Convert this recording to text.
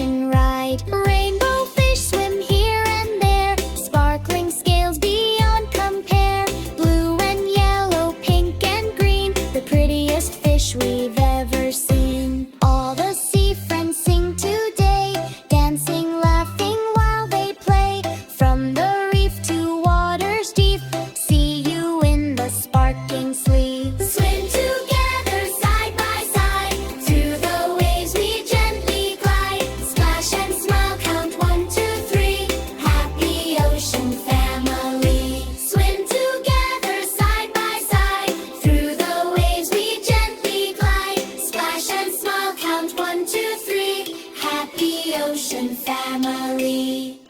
splashing ride. Rainbow fish swim here and there, sparkling scales beyond compare. Blue and yellow, pink and green, the prettiest fish we've ever seen. All the sea friends sing today, dancing, laughing while they play. From the reef to waters deep, see you in the sparkling sleep. Swim together side by side, through the waves we gently glide. Splash and smile, count 1, 2, 3, happy ocean family. Swim together side by side, through the waves we gently glide. Splash and smile, count 1, 2, 3, happy ocean family.